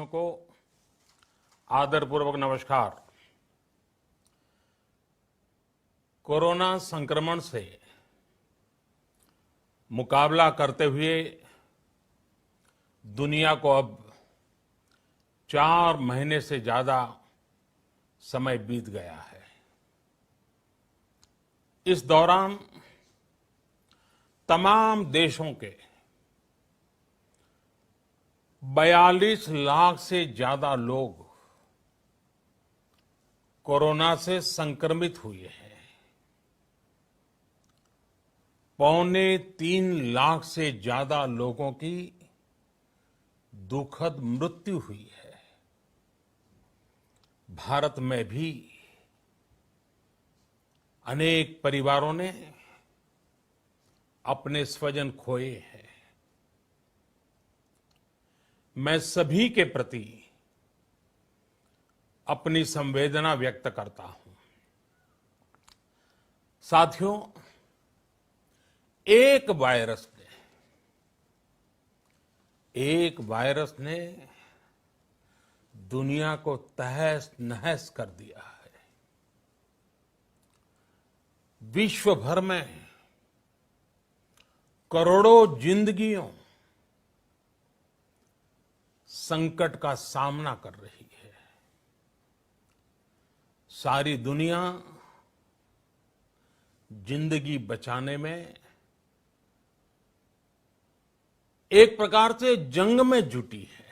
को आदरपूर्वक नमस्कार। कोरोना संक्रमण से मुकाबला करते हुए दुनिया को अब 4 महीने से ज्यादा समय बीत गया है। इस दौरान तमाम देशों के 42 लाख से ज्यादा लोग कोरोना से संक्रमित हुए हैं। 2.25 लाख से ज्यादा लोगों की दुखद मृत्यु हुई है। भारत में भी अनेक परिवारों ने अपने स्वजन खोए हैं। मैं सभी के प्रति अपनी संवेदना व्यक्त करता हूं। साथियों, एक वायरस ने दुनिया को तहस नहस कर दिया है। विश्व भर में करोड़ों जिंदगियों संकट का सामना कर रही है। सारी दुनिया जिंदगी बचाने में एक प्रकार से जंग में जुटी है।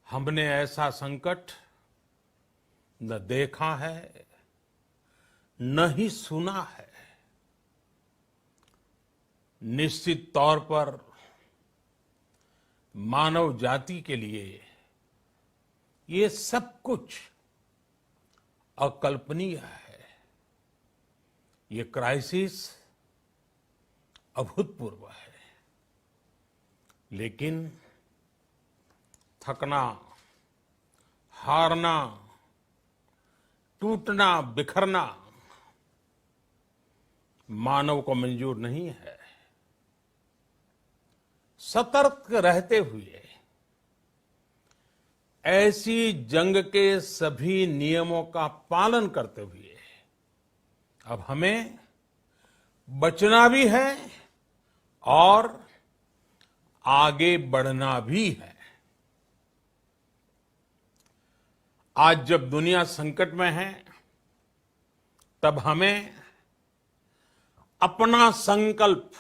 हमने ऐसा संकट न देखा है, न ही सुना है। निश्चित तौर पर मानव जाति के लिए ये सब कुछ अकल्पनीय है। ये क्राइसिस अभूतपूर्व है। लेकिन थकना, हारना, टूटना, बिखरना मानव को मंजूर नहीं है। सतर्क रहते हुए ऐसी जंग के सभी नियमों का पालन करते हुए अब हमें बचना भी है और आगे बढ़ना भी है। आज जब दुनिया संकट में है, तब हमें अपना संकल्प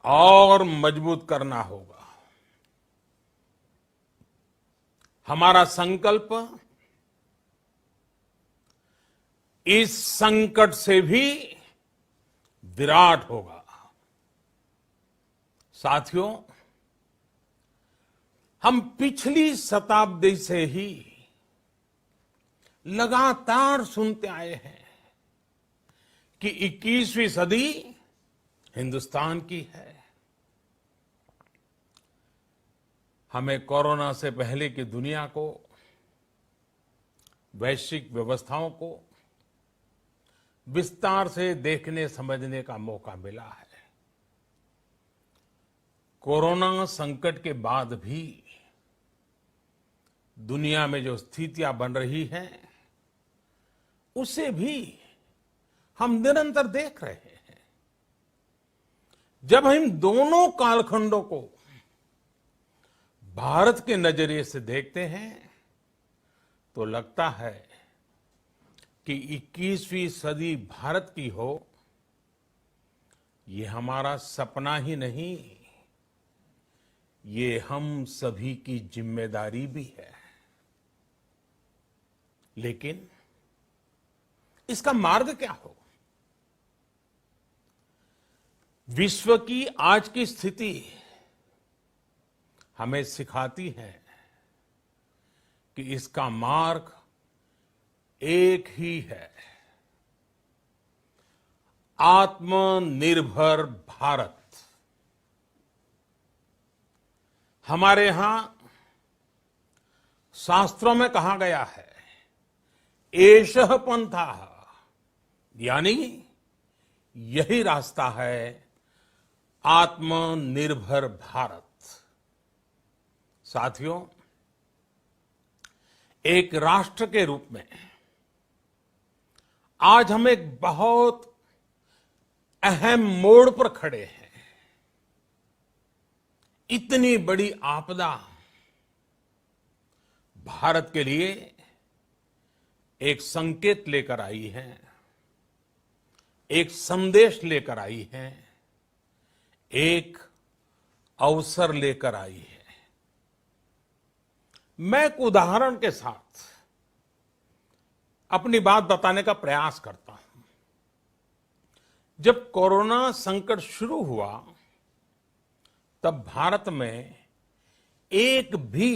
और मजबूत करना होगा। हमारा संकल्प इस संकट से भी विराट होगा। साथियों, हम पिछली शताब्दी से ही लगातार सुनते आए हैं कि 21वीं सदी हिंदुस्तान की है। हमें कोरोना से पहले की दुनिया को, वैश्विक व्यवस्थाओं को विस्तार से देखने समझने का मौका मिला है। कोरोना संकट के बाद भी दुनिया में जो स्थितियां बन रही हैं, उसे भी हम निरंतर देख रहे हैं। जब हम दोनों कालखंडों को भारत के नजरिए से देखते हैं, तो लगता है कि 21वीं सदी भारत की हो, ये हमारा सपना ही नहीं, ये हम सभी की जिम्मेदारी भी है। लेकिन इसका मार्ग क्या हो? विश्व की आज की स्थिति हमें सिखाती है कि इसका मार्ग एक ही है, आत्मनिर्भर भारत। हमारे यहां शास्त्रों में कहा गया है, एषः पंथः, यानी यही रास्ता है आत्मनिर्भर भारत। साथियों, एक राष्ट्र के रूप में आज हम एक बहुत अहम मोड़ पर खड़े हैं। इतनी बड़ी आपदा भारत के लिए एक संकेत लेकर आई है, एक संदेश लेकर आई है, एक अवसर लेकर आई है। मैं एक उदाहरण के साथ अपनी बात बताने का प्रयास करता हूं। जब कोरोना संकट शुरू हुआ तब भारत में एक भी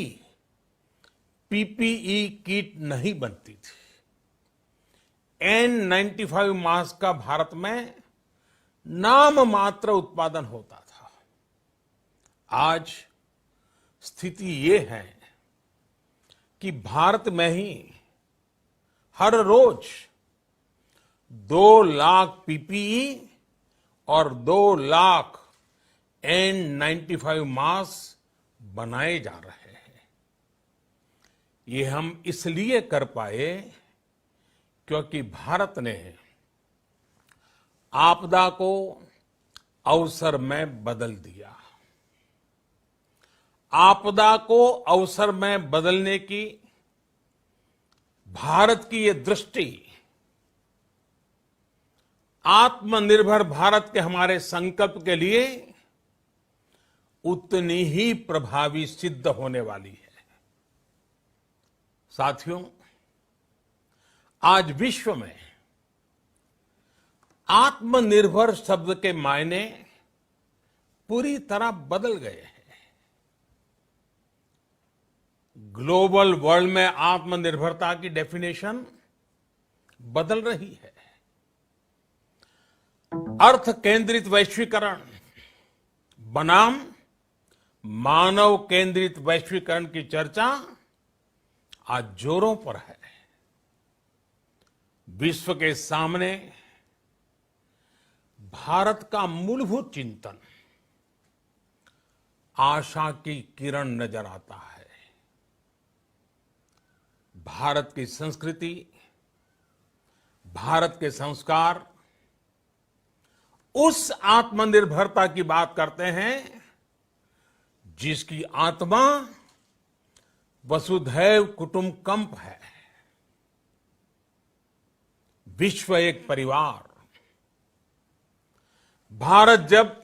पीपीई किट नहीं बनती थी। N95 मास्क का भारत में नाम मात्र उत्पादन होता था। आज स्थिति ये है कि भारत में ही हर रोज 2 लाख पीपीई और 2 लाख N95 मास्क बनाए जा रहे हैं। ये हम इसलिए कर पाए क्योंकि भारत ने आपदा को अवसर में बदल दिया। आपदा को अवसर में बदलने की भारत की ये दृष्टि आत्मनिर्भर भारत के हमारे संकल्प के लिए उतनी ही प्रभावी सिद्ध होने वाली है। साथियों, आज विश्व में आत्मनिर्भर शब्द के मायने पूरी तरह बदल गए हैं। ग्लोबल वर्ल्ड में आत्मनिर्भरता की डेफिनेशन बदल रही है। अर्थ केंद्रित वैश्वीकरण बनाम मानव केंद्रित वैश्वीकरण की चर्चा आज जोरों पर है। विश्व के सामने भारत का मूलभूत चिंतन आशा की किरण नजर आता है। भारत की संस्कृति, भारत के संस्कार उस आत्मनिर्भरता की बात करते हैं जिसकी आत्मा वसुधैव कुटुंबकम है। विश्व एक परिवार। भारत जब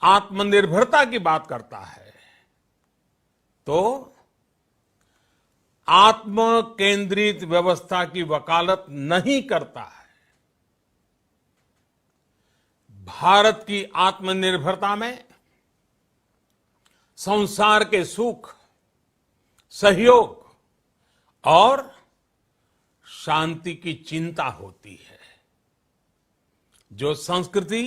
आत्मनिर्भरता की बात करता है तो आत्म केंद्रित व्यवस्था की वकालत नहीं करता है। भारत की आत्मनिर्भरता में संसार के सुख, सहयोग और शांति की चिंता होती है। जो संस्कृति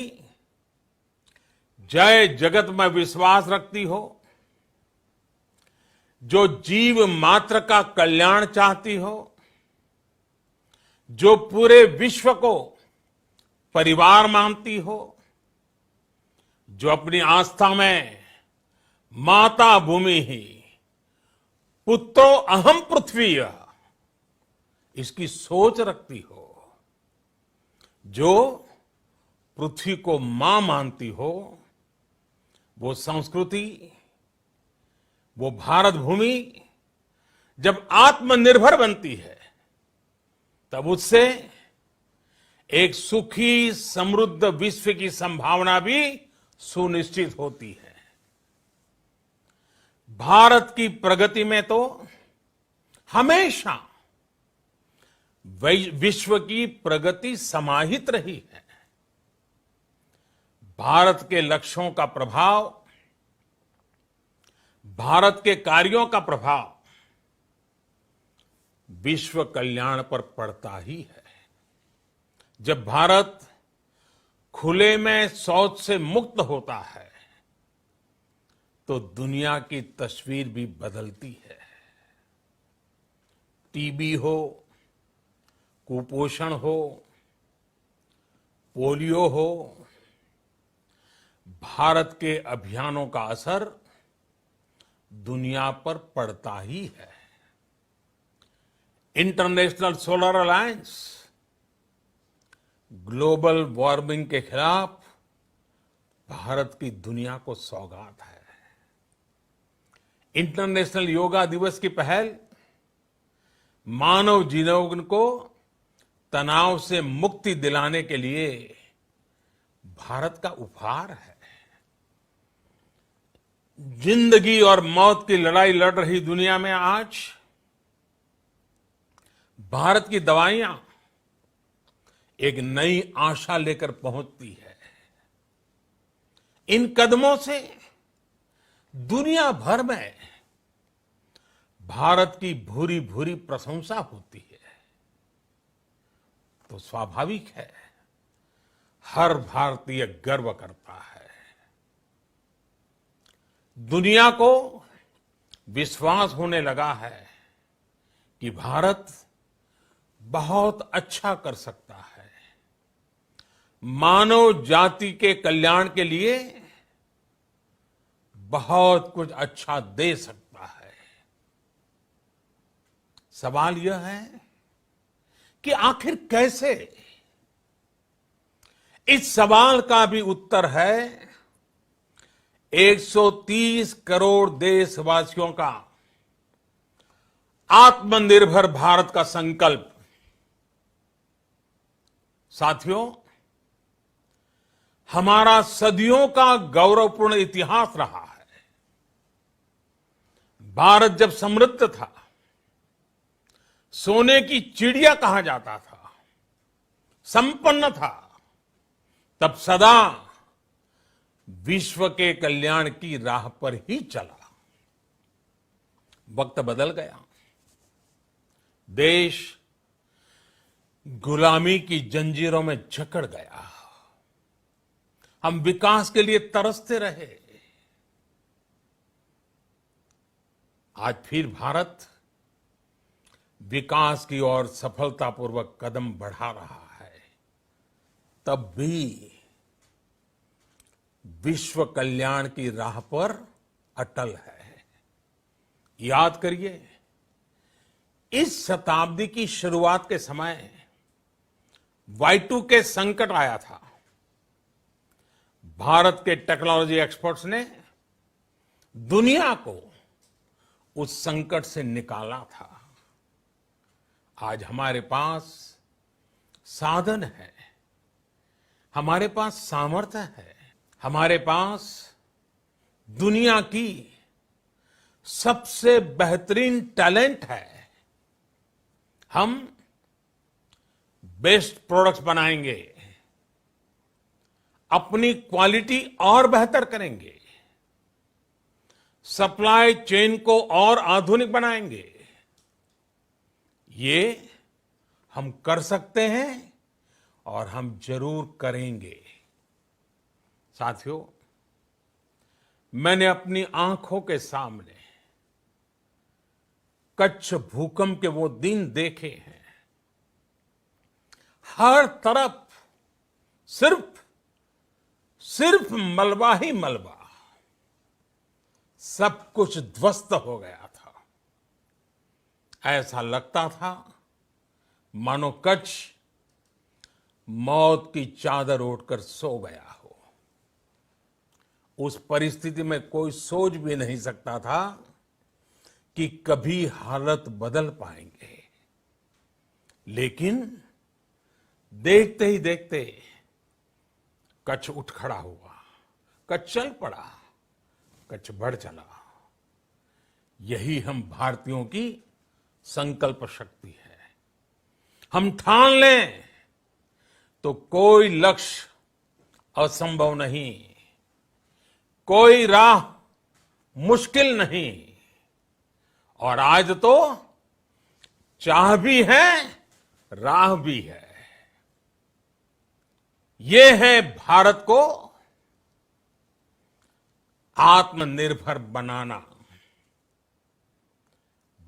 जय जगत में विश्वास रखती हो, जो जीव मात्र का कल्याण चाहती हो, जो पूरे विश्व को परिवार मानती हो, जो अपनी आस्था में माता भूमि ही पुत्रो अहम पृथ्वी इसकी सोच रखती हो, जो पृथ्वी को मां मानती हो, वो संस्कृति, वो भारत भूमि जब आत्मनिर्भर बनती है तब उससे एक सुखी समृद्ध विश्व की संभावना भी सुनिश्चित होती है। भारत की प्रगति में तो हमेशा विश्व की प्रगति समाहित रही है। भारत के लक्ष्यों का प्रभाव, भारत के कार्यों का प्रभाव विश्व कल्याण पर पड़ता ही है। जब भारत खुले में शौच से मुक्त होता है तो दुनिया की तस्वीर भी बदलती है। टीबी हो, कुपोषण हो, पोलियो हो, भारत के अभियानों का असर दुनिया पर पड़ता ही है। International solar alliance global warming के खिलाफ भारत की दुनिया को सौगात है। इंटरनेशनल योगा दिवस की पहल मानव जीवन को तनाव से मुक्ति दिलाने के लिए भारत का उपहार है। जिंदगी और मौत की लड़ाई लड़ रही दुनिया में आज भारत की दवाइयां एक नई आशा लेकर पहुंचती है। इन कदमों से दुनिया भर में भारत की भूरी भूरी प्रशंसा होती है। तो स्वाभाविक है, हर भारतीय गर्व करता है। दुनिया को विश्वास होने लगा है कि भारत बहुत अच्छा कर सकता है, मानव जाति के कल्याण के लिए बहुत कुछ अच्छा दे सकता है। सवाल यह है कि आखिर कैसे? इस सवाल का भी उत्तर है 130 करोड़ देशवासियों का आत्मनिर्भर भारत का संकल्प। साथियों, हमारा सदियों का गौरवपूर्ण इतिहास रहा है। भारत जब समृद्ध था, सोने की चिड़िया कहा जाता था, संपन्न था, तब सदा विश्व के कल्याण की राह पर ही चला। वक्त बदल गया, देश गुलामी की जंजीरों में जकड़ गया। हम विकास के लिए तरसते रहे। आज फिर भारत विकास की ओर सफलतापूर्वक कदम बढ़ा रहा है। तब भी विश्व कल्याण की राह पर अटल है। याद करिए, इस शताब्दी की शुरुआत के समय Y2K संकट आया था। भारत के टेक्नोलॉजी एक्सपर्ट्स ने दुनिया को उस संकट से निकाला था। आज हमारे पास साधन है, हमारे पास सामर्थ्य है, हमारे पास दुनिया की सबसे बेहतरीन टैलेंट है। हम बेस्ट प्रोडक्ट्स बनाएंगे, अपनी क्वालिटी और बेहतर करेंगे, सप्लाई चेन को और आधुनिक बनाएंगे। ये हम कर सकते हैं और हम जरूर करेंगे। साथियों, मैंने अपनी आंखों के सामने कच्छ भूकंप के वो दिन देखे हैं। हर तरफ सिर्फ मलबा ही मलबा, सब कुछ ध्वस्त हो गया था। ऐसा लगता था मानो कच्छ मौत की चादर ओढ़कर सो गया हो। उस परिस्थिति में कोई सोच भी नहीं सकता था कि कभी हालत बदल पाएंगे। लेकिन देखते ही देखते कच्छ उठ खड़ा हुआ, कच्छ चल पड़ा, कच्छ बढ़ चला। यही हम भारतीयों की संकल्प शक्ति है। हम ठान लें तो कोई लक्ष्य असंभव नहीं, कोई राह मुश्किल नहीं। और आज तो चाह भी है, राह भी है। ये है भारत को आत्मनिर्भर बनाना।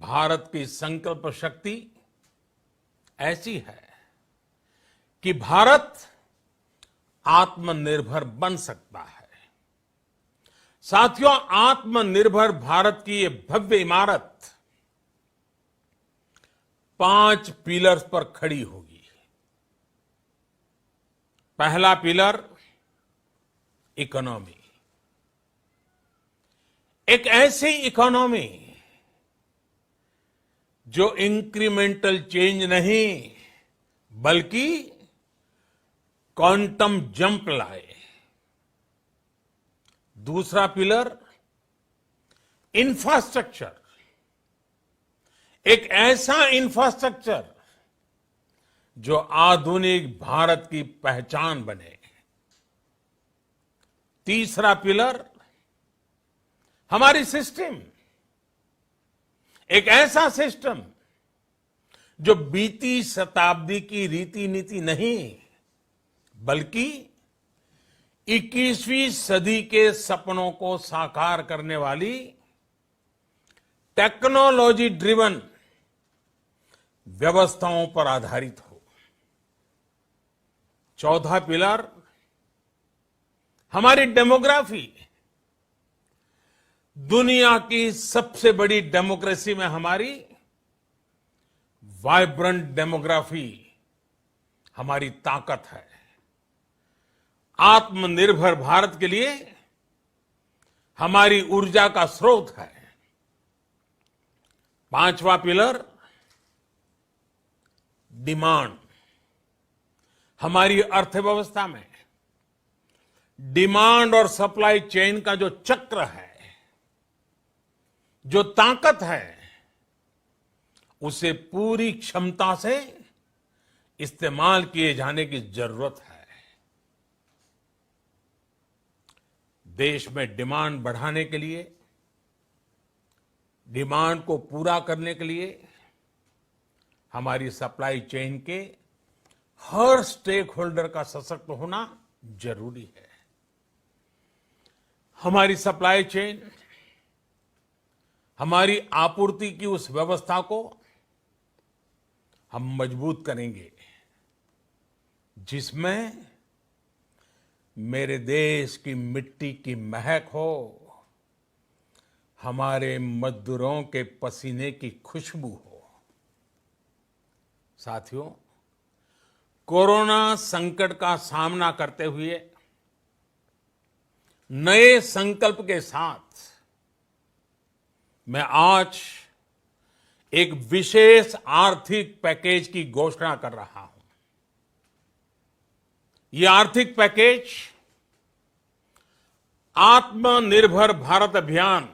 भारत की संकल्प शक्ति ऐसी है कि भारत आत्मनिर्भर बन सकता है। साथियों, आत्मनिर्भर भारत की ये भव्य इमारत 5 पिलर्स पर खड़ी होगी। पहला पिलर इकोनॉमी। एक ऐसी इकोनॉमी जो इंक्रीमेंटल चेंज नहीं बल्कि क्वांटम जंप लाए। दूसरा पिलर इंफ्रास्ट्रक्चर। एक ऐसा इंफ्रास्ट्रक्चर जो आधुनिक भारत की पहचान बने। तीसरा पिलर हमारी सिस्टम। एक ऐसा सिस्टम जो बीती शताब्दी की रीति नीति नहीं बल्कि 21वीं सदी के सपनों को साकार करने वाली टेक्नोलॉजी ड्रिवन व्यवस्थाओं पर आधारित हो। चौथा पिलर हमारी डेमोग्राफी। दुनिया की सबसे बड़ी डेमोक्रेसी में हमारी वाइब्रेंट डेमोग्राफी हमारी ताकत है। आत्मनिर्भर भारत के लिए हमारी ऊर्जा का स्रोत है। पांचवा पिलर डिमांड। हमारी अर्थव्यवस्था में डिमांड और सप्लाई चेन का जो चक्र है, जो ताकत है, उसे पूरी क्षमता से इस्तेमाल किए जाने की जरूरत है। देश में डिमांड बढ़ाने के लिए, डिमांड को पूरा करने के लिए हमारी सप्लाई चेन के हर स्टेक होल्डर का सशक्त होना जरूरी है। हमारी सप्लाई चेन, हमारी आपूर्ति की उस व्यवस्था को हम मजबूत करेंगे जिसमें मेरे देश की मिट्टी की महक हो, हमारे मजदूरों के पसीने की खुशबू हो। साथियों, कोरोना संकट का सामना करते हुए नए संकल्प के साथ मैं आज एक विशेष आर्थिक पैकेज की घोषणा कर रहा हूं। ये आर्थिक पैकेज आत्मनिर्भर भारत अभियान,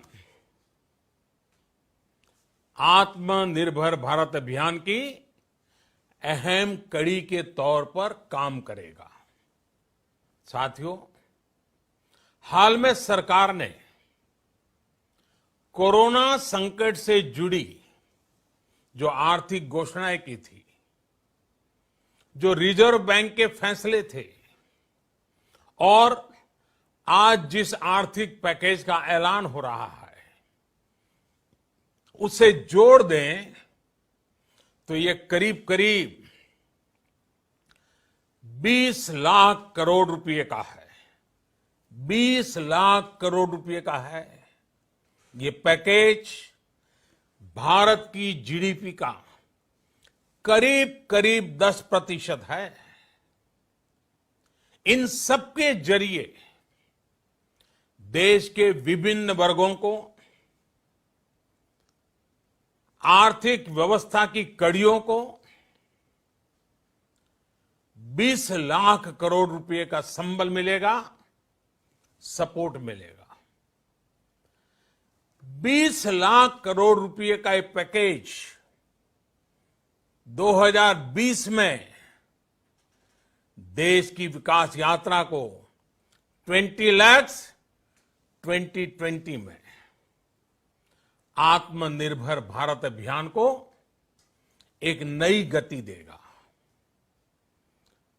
आत्मनिर्भर भारत अभियान की अहम कड़ी के तौर पर काम करेगा। साथियों, हाल में सरकार ने कोरोना संकट से जुड़ी जो आर्थिक घोषणाएं की थी, जो रिजर्व बैंक के फैसले थे और आज जिस आर्थिक पैकेज का ऐलान हो रहा है, उसे जोड़ दें तो ये करीब करीब 20 लाख करोड़ रुपए का है। 20 लाख करोड़ रुपए का है। ये पैकेज भारत की जीडीपी का करीब करीब 10% है। इन सबके जरिए देश के विभिन्न वर्गों को आर्थिक व्यवस्था की कड़ियों को 20 लाख करोड़ रुपए का संबल मिलेगा, सपोर्ट मिलेगा। 20 लाख करोड़ रुपए का ये पैकेज 2020 में देश की विकास यात्रा को 20 लाख 2020 में आत्मनिर्भर भारत अभियान को एक नई गति देगा।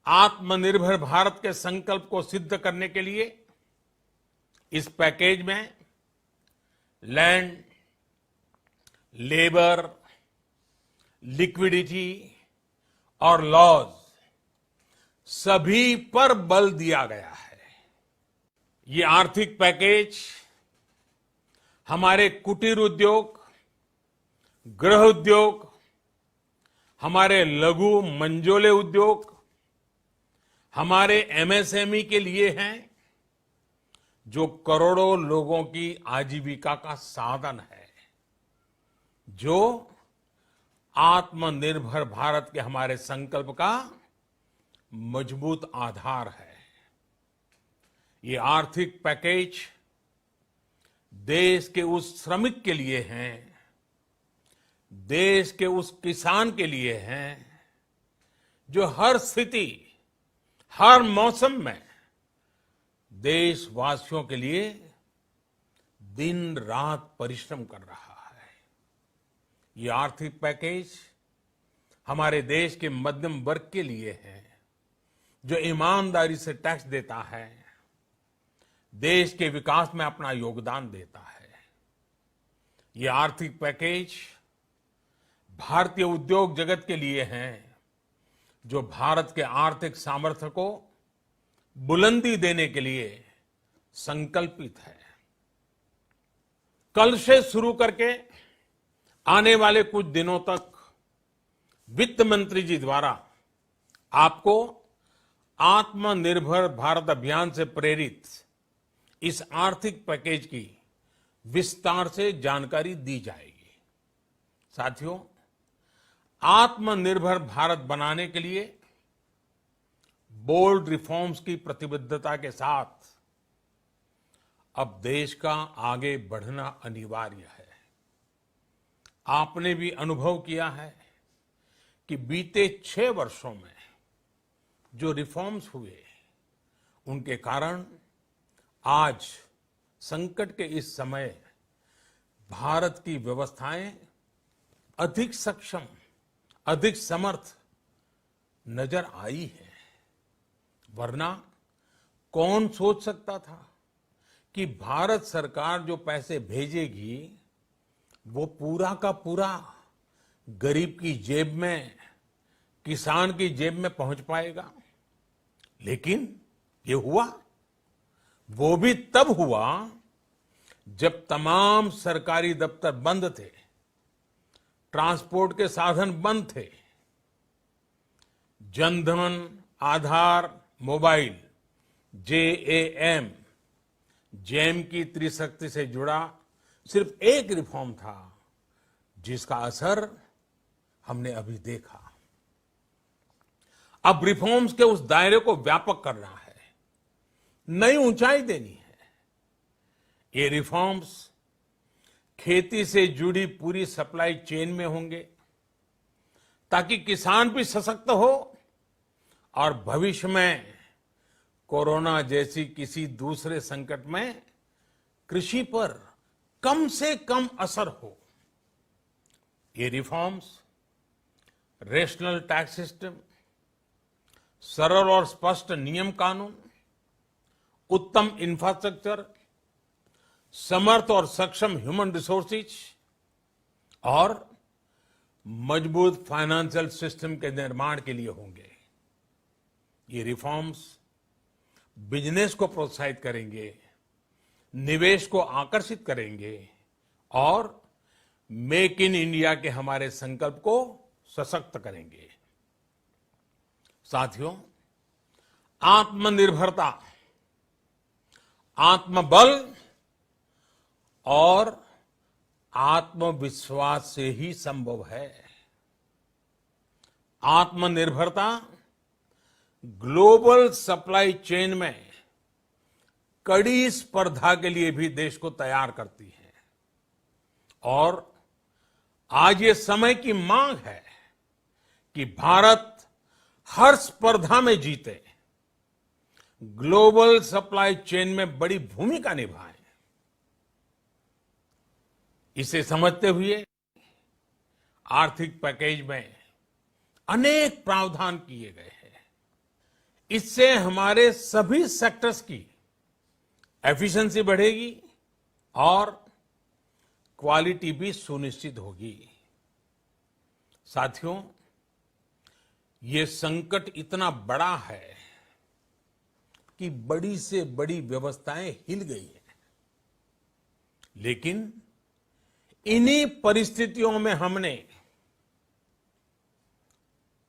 आत्मनिर्भर भारत के संकल्प को सिद्ध करने के लिए इस पैकेज में लैंड, लेबर, लिक्विडिटी और लॉज सभी पर बल दिया गया है। ये आर्थिक पैकेज हमारे कुटीर उद्योग, गृह उद्योग, हमारे लघु मंझोले उद्योग, हमारे एमएसएमई के लिए हैं, जो करोड़ों लोगों की आजीविका का साधन है, जो आत्मनिर्भर भारत के हमारे संकल्प का मजबूत आधार है। ये आर्थिक पैकेज देश के उस श्रमिक के लिए हैं, देश के उस किसान के लिए हैं, जो हर स्थिति, हर मौसम में देशवासियों के लिए दिन रात परिश्रम कर रहा है। ये आर्थिक पैकेज हमारे देश के मध्यम वर्ग के लिए है, जो ईमानदारी से टैक्स देता है, देश के विकास में अपना योगदान देता है। ये आर्थिक पैकेज भारतीय उद्योग जगत के लिए हैं, जो भारत के आर्थिक सामर्थ्य को बुलंदी देने के लिए संकल्पित है। कल से शुरू करके आने वाले कुछ दिनों तक वित्त मंत्री जी द्वारा आपको आत्मनिर्भर भारत अभियान से प्रेरित इस आर्थिक पैकेज की विस्तार से जानकारी दी जाएगी। साथियों, आत्मनिर्भर भारत बनाने के लिए बोल्ड रिफॉर्म्स की प्रतिबद्धता के साथ अब देश का आगे बढ़ना अनिवार्य है। आपने भी अनुभव किया है कि बीते 6 वर्षों में जो रिफॉर्म्स हुए, उनके कारण आज संकट के इस समय भारत की व्यवस्थाएं अधिक सक्षम, अधिक समर्थ नजर आई है। वरना कौन सोच सकता था कि भारत सरकार जो पैसे भेजेगी वो पूरा का पूरा गरीब की जेब में, किसान की जेब में पहुंच पाएगा। लेकिन ये हुआ, वो भी तब हुआ जब तमाम सरकारी दफ्तर बंद थे, ट्रांसपोर्ट के साधन बंद थे। जनधन, आधार, मोबाइल, जेएएम, जैम की त्रिशक्ति से जुड़ा सिर्फ एक रिफॉर्म था, जिसका असर हमने अभी देखा। अब रिफॉर्म्स के उस दायरे को व्यापक करना है, नई ऊंचाई देनी है। ये रिफॉर्म्स खेती से जुड़ी पूरी सप्लाई चेन में होंगे, ताकि किसान भी सशक्त हो और भविष्य में कोरोना जैसी किसी दूसरे संकट में कृषि पर कम से कम असर हो। ये रिफॉर्म्स रेशनल टैक्स सिस्टम, सरल और स्पष्ट नियम कानून, उत्तम इंफ्रास्ट्रक्चर, समर्थ और सक्षम ह्यूमन रिसोर्सेज और मजबूत फाइनेंशियल सिस्टम के निर्माण के लिए होंगे। ये रिफॉर्म्स बिजनेस को प्रोत्साहित करेंगे, निवेश को आकर्षित करेंगे और मेक इन इंडिया के हमारे संकल्प को सशक्त करेंगे। साथियों, आत्मनिर्भरता, आत्मबल और आत्मविश्वास से ही संभव है। आत्मनिर्भरता ग्लोबल सप्लाई चेन में कड़ी स्पर्धा के लिए भी देश को तैयार करती है और आज ये समय की मांग है कि भारत हर स्पर्धा में जीते, ग्लोबल सप्लाई चेन में बड़ी भूमिका निभाए। इसे समझते हुए आर्थिक पैकेज में अनेक प्रावधान किए गए हैं। इससे हमारे सभी सेक्टर्स की एफिशिएंसी बढ़ेगी और क्वालिटी भी सुनिश्चित होगी। साथियों, ये संकट इतना बड़ा है की बड़ी से बड़ी व्यवस्थाएं हिल गई हैं। लेकिन इन्हीं परिस्थितियों में हमने,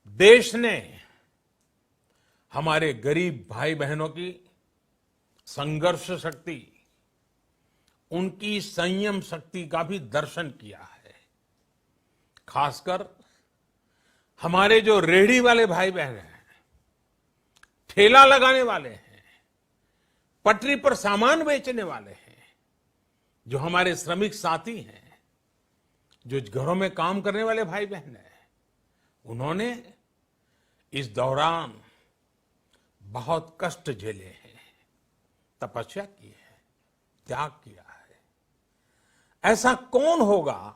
देश ने हमारे गरीब भाई बहनों की संघर्ष शक्ति, उनकी संयम शक्ति का भी दर्शन किया है। खासकर हमारे जो रेहड़ी वाले भाई बहन हैं, ठेला लगाने वाले हैं, पटरी पर सामान बेचने वाले हैं, जो हमारे श्रमिक साथी हैं, जो घरों में काम करने वाले भाई बहन हैं, उन्होंने इस दौरान बहुत कष्ट झेले हैं, तपस्या की है, त्याग किया है। ऐसा कौन होगा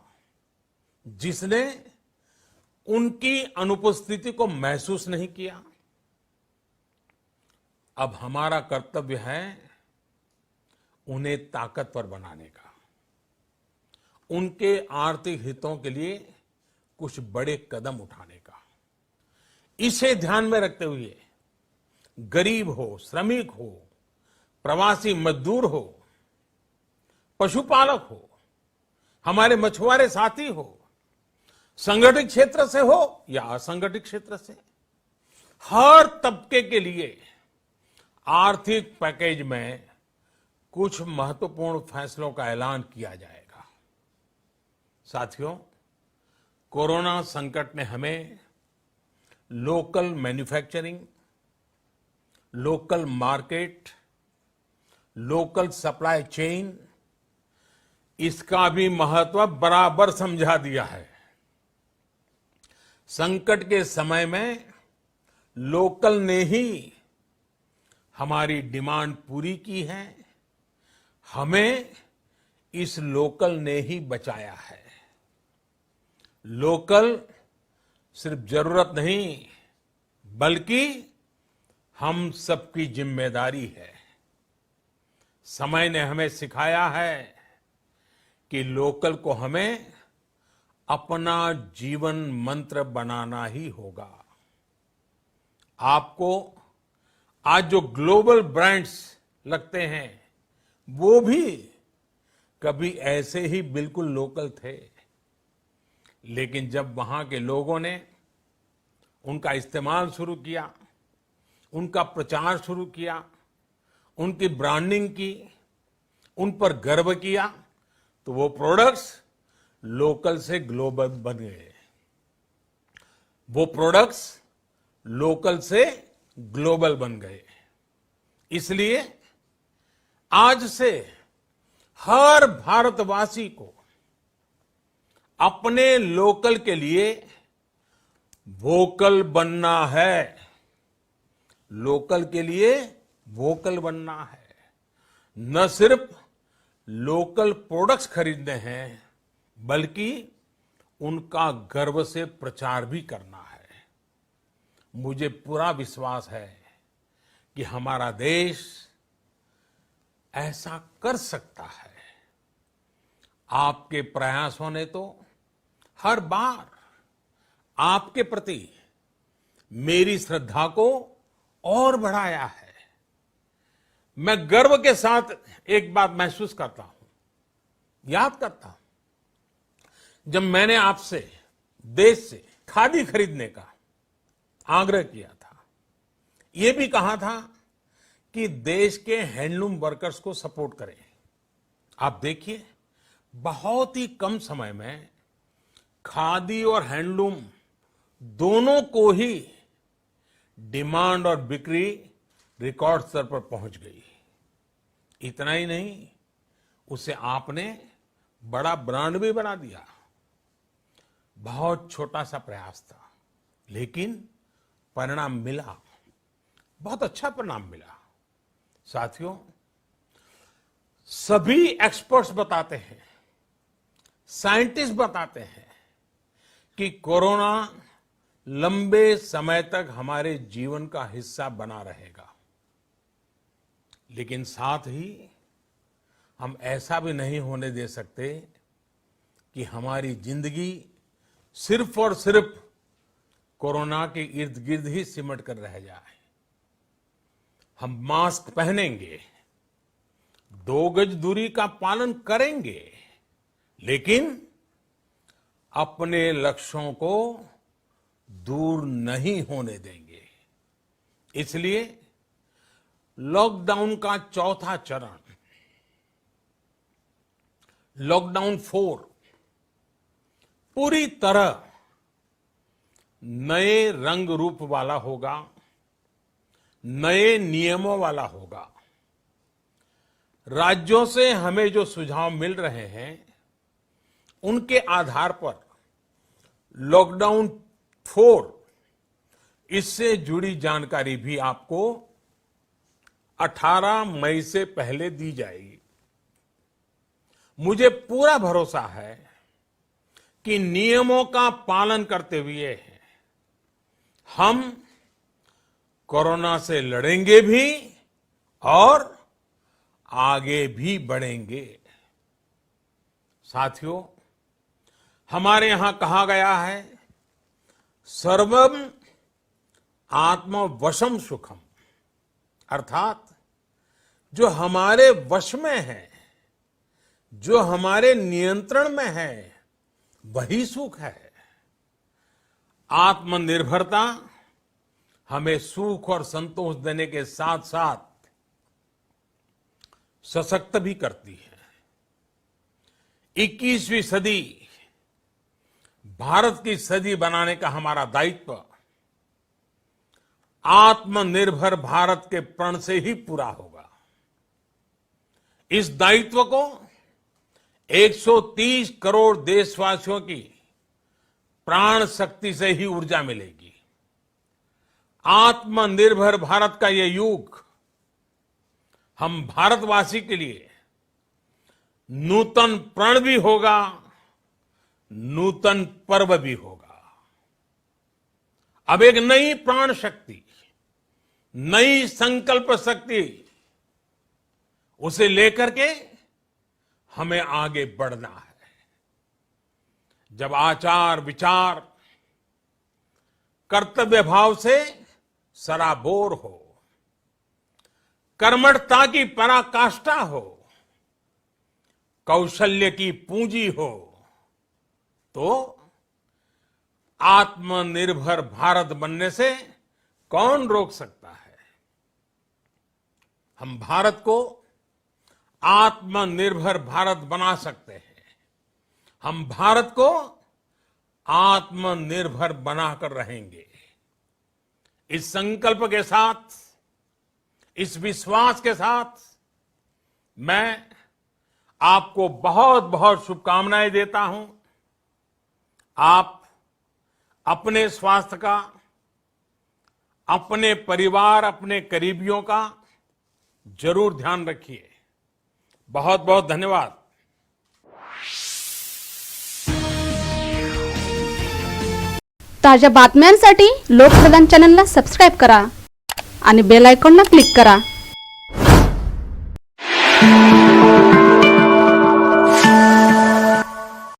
जिसने उनकी अनुपस्थिति को महसूस नहीं किया? अब हमारा कर्तव्य है उन्हें ताकतवर बनाने का, उनके आर्थिक हितों के लिए कुछ बड़े कदम उठाने का। इसे ध्यान में रखते हुए गरीब हो, श्रमिक हो, प्रवासी मजदूर हो, पशुपालक हो, हमारे मछुआरे साथी हो, संगठित क्षेत्र से हो या असंगठित क्षेत्र से, हर तबके के लिए आर्थिक पैकेज में कुछ महत्वपूर्ण फैसलों का ऐलान किया जाएगा। साथियों, कोरोना संकट ने हमें local manufacturing, local market, local supply chain, इसका भी महत्व बराबर समझा दिया है। संकट के समय में लोकल ने ही हमारी डिमांड पूरी की है, हमें इस लोकल ने ही बचाया है। लोकल सिर्फ जरूरत नहीं, बल्कि हम सबकी जिम्मेदारी है। समय ने हमें सिखाया है कि लोकल को हमें अपना जीवन मंत्र बनाना ही होगा। आपको आज जो ग्लोबल ब्रांड्स लगते हैं, वो भी कभी ऐसे ही बिल्कुल लोकल थे, लेकिन जब वहां के लोगों ने उनका इस्तेमाल शुरू किया, उनका प्रचार शुरू किया, उनकी ब्रांडिंग की, उन पर गर्व किया, तो वो प्रोडक्ट्स लोकल से ग्लोबल बन गए। वो प्रोडक्ट्स लोकल से ग्लोबल बन गए। इसलिए आज से हर भारतवासी को अपने लोकल के लिए वोकल बनना है। लोकल के लिए वोकल बनना है। न सिर्फ लोकल प्रोडक्ट्स खरीदने हैं, बल्कि उनका गर्व से प्रचार भी करना है। मुझे पूरा विश्वास है कि हमारा देश ऐसा कर सकता है। आपके प्रयासों ने तो हर बार आपके प्रति मेरी श्रद्धा को और बढ़ाया है। मैं गर्व के साथ एक बात महसूस करता हूं, याद करता हूं, जब मैंने आपसे देश से खादी खरीदने का आग्रह किया था, यह भी कहा था कि देश के हैंडलूम वर्कर्स को सपोर्ट करें। आप देखिए, बहुत ही कम समय में खादी और हैंडलूम दोनों को ही डिमांड और बिक्री रिकॉर्ड स्तर पर पहुंच गई। इतना ही नहीं, उसे आपने बड़ा ब्रांड भी बना दिया। बहुत छोटा सा प्रयास था, लेकिन परिणाम मिला, बहुत अच्छा परिणाम मिला। साथियों, सभी एक्सपर्ट्स बताते हैं, साइंटिस्ट बताते हैं कि कोरोना लंबे समय तक हमारे जीवन का हिस्सा बना रहेगा। लेकिन साथ ही हम ऐसा भी नहीं होने दे सकते कि हमारी जिंदगी सिर्फ और सिर्फ कोरोना के इर्द गिर्द ही सिमट कर रह जाए। हम मास्क पहनेंगे, 2 गज दूरी का पालन करेंगे, लेकिन अपने लक्ष्यों को दूर नहीं होने देंगे। इसलिए लॉकडाउन का चौथा चरण, लॉकडाउन 4, पूरी तरह नए रंग रूप वाला होगा, नए नियमों वाला होगा। राज्यों से हमें जो सुझाव मिल रहे हैं, उनके आधार पर लॉकडाउन 4, इससे जुड़ी जानकारी भी आपको 18 मई से पहले दी जाएगी। मुझे पूरा भरोसा है कि नियमों का पालन करते हुए हम कोरोना से लड़ेंगे भी और आगे भी बढ़ेंगे। साथियों, हमारे यहां कहा गया है, सर्वम आत्मवशम सुखम, अर्थात जो हमारे वश में है, जो हमारे नियंत्रण में है, वही सुख है। आत्मनिर्भरता हमें सुख और संतोष देने के साथ साथ सशक्त भी करती है। 21वीं सदी भारत की सदी बनाने का हमारा दायित्व आत्मनिर्भर भारत के प्रण से ही पूरा होगा। इस दायित्व को 130 करोड़ देशवासियों की प्राण शक्ति से ही ऊर्जा मिलेगी। आत्मनिर्भर भारत का ये युग हम भारतवासी के लिए नूतन प्रण भी होगा, नूतन पर्व भी होगा। अब एक नई प्राण शक्ति, नई संकल्प शक्ति, उसे लेकर के हमें आगे बढ़ना है। जब आचार विचार कर्तव्य भाव से सराबोर हो, कर्मठता की पराकाष्ठा हो, कौशल्य की पूंजी हो, तो आत्मनिर्भर भारत बनने से कौन रोक सकता है। हम भारत को आत्मनिर्भर भारत बना सकते हैं। हम भारत को आत्मनिर्भर बनाकर रहेंगे। इस संकल्प के साथ, इस विश्वास के साथ मैं आपको बहुत बहुत शुभकामनाएं देता हूं। आप अपने स्वास्थ्य का, अपने परिवार, अपने करीबियों का जरूर ध्यान रखिए। बहुत बहुत धन्यवाद। ताज्या बातम्यांसाठी लोकप्रधान चॅनलला सबस्क्राईब करा आणि बेल आयकॉनला क्लिक करा.